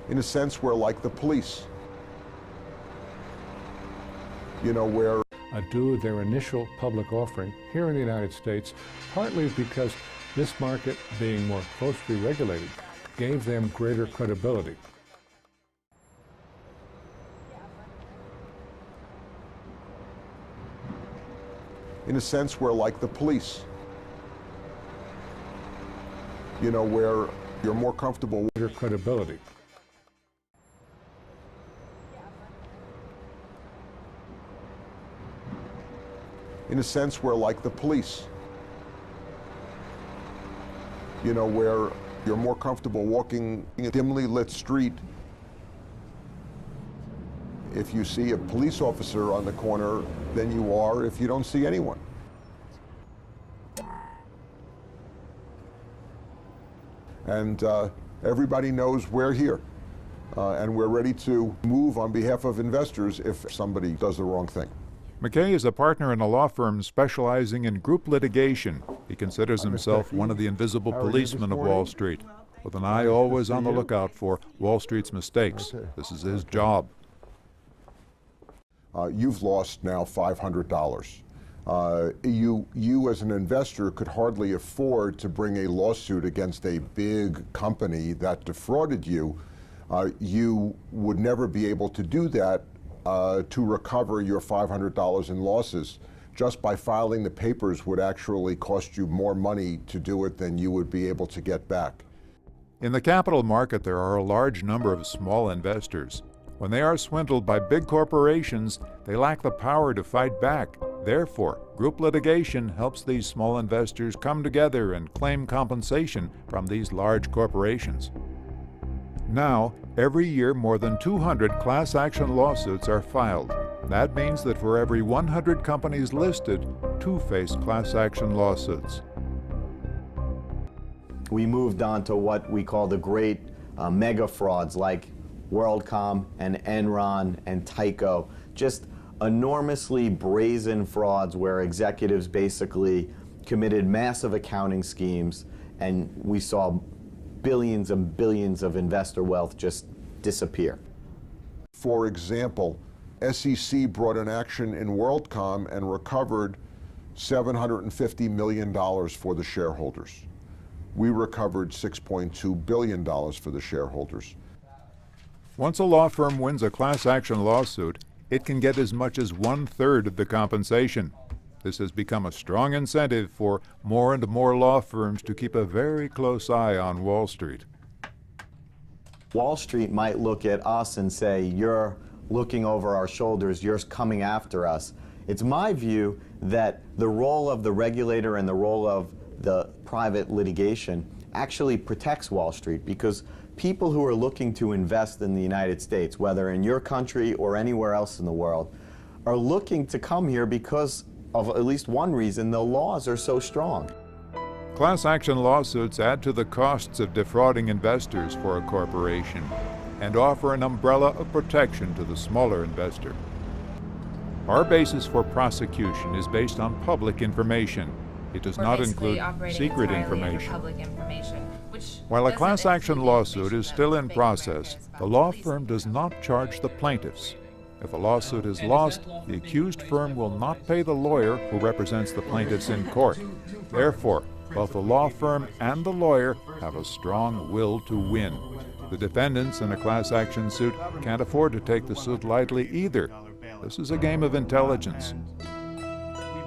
In a sense, we're like the police. You know, where due their initial public offering here in the United States, partly because this market, being more closely regulated, gave them greater credibility. in a sense, we're like the police. You know, where you're more comfortable with your credibility. In a sense, we're like the police. You know, where you're more comfortable walking in a dimly lit street if you see a police officer on the corner than you are if you don't see anyone. And everybody knows we're here. And we're ready to move on behalf of investors if somebody does the wrong thing. McKay is a partner in a law firm specializing in group litigation. He considers himself one of the invisible policemen of Wall Street, with an eye always on the lookout for Wall Street's mistakes. This is his job. You've lost now $500. You as an investor could hardly afford to bring a lawsuit against a big company that defrauded you. You would never be able to do that to recover your $500 in losses. Just by filing the papers would actually cost you more money to do it than you would be able to get back. In the capital market, there are a large number of small investors. When they are swindled by big corporations, they lack the power to fight back. Therefore, group litigation helps these small investors come together and claim compensation from these large corporations. Now, every year more than 200 class action lawsuits are filed. That means that for every 100 companies listed, 2 face class action lawsuits. We moved on to what we call the great mega frauds like WorldCom and Enron and Tyco, just enormously brazen frauds where executives basically committed massive accounting schemes, and we saw billions and billions of investor wealth just disappear. For example, SEC brought an action in WorldCom and recovered $750 million for the shareholders. We recovered $6.2 billion for the shareholders. Once a law firm wins a class action lawsuit, it can get as much as 1/3 of the compensation. This has become a strong incentive for more and more law firms to keep a very close eye on Wall Street. Wall Street might look at us and say, you're looking over our shoulders, you're coming after us. It's my view that the role of the regulator and the role of the private litigation actually protects Wall Street, because people who are looking to invest in the United States, whether in your country or anywhere else in the world, are looking to come here because of at least one reason: the laws are so strong. Class action lawsuits add to the costs of defrauding investors for a corporation and offer an umbrella of protection to the smaller investor. Our basis for prosecution is based on public information. It does not include secret information. While a class action lawsuit is still in process, the law firm does not charge the plaintiffs. If a lawsuit is lost, the accused firm will not pay the lawyer who represents the plaintiffs in court. Therefore, both the law firm and the lawyer have a strong will to win. The defendants in a class action suit can't afford to take the suit lightly either. This is a game of intelligence.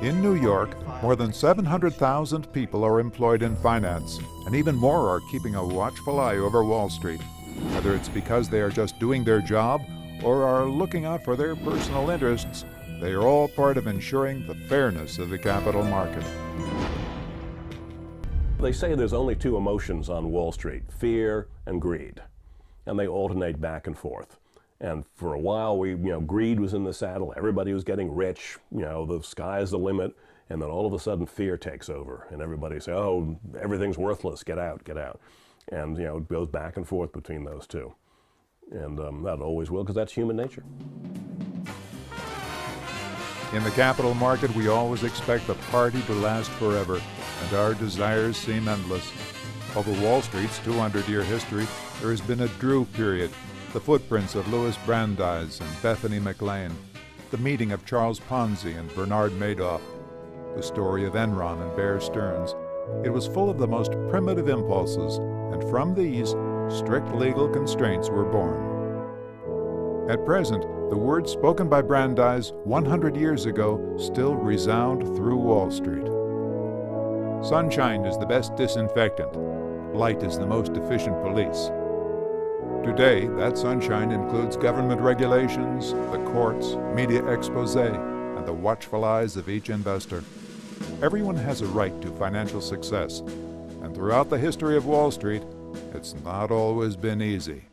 In New York, more than 700,000 people are employed in finance, and even more are keeping a watchful eye over Wall Street. Whether it's because they are just doing their job or are looking out for their personal interests, they are all part of ensuring the fairness of the capital market. They say there's only 2 emotions on Wall Street: fear and greed, and they alternate back and forth. And for a while, greed was in the saddle. Everybody was getting rich. The sky is the limit. And then all of a sudden, fear takes over, and everybody says, "Oh, everything's worthless. Get out, get out." And it goes back and forth between those two, and that always will, because that's human nature. In the capital market, we always expect the party to last forever, and our desires seem endless. Over Wall Street's 200-year history, there has been a Drew period, the footprints of Louis Brandeis and Bethany McLean, the meeting of Charles Ponzi and Bernard Madoff, the story of Enron and Bear Stearns. It was full of the most primitive impulses, and from these, strict legal constraints were born. At present, the words spoken by Brandeis 100 years ago still resound through Wall Street. Sunshine is the best disinfectant. Light is the most efficient police. Today, that sunshine includes government regulations, the courts, media exposé, and the watchful eyes of each investor. Everyone has a right to financial success, and throughout the history of Wall Street, it's not always been easy.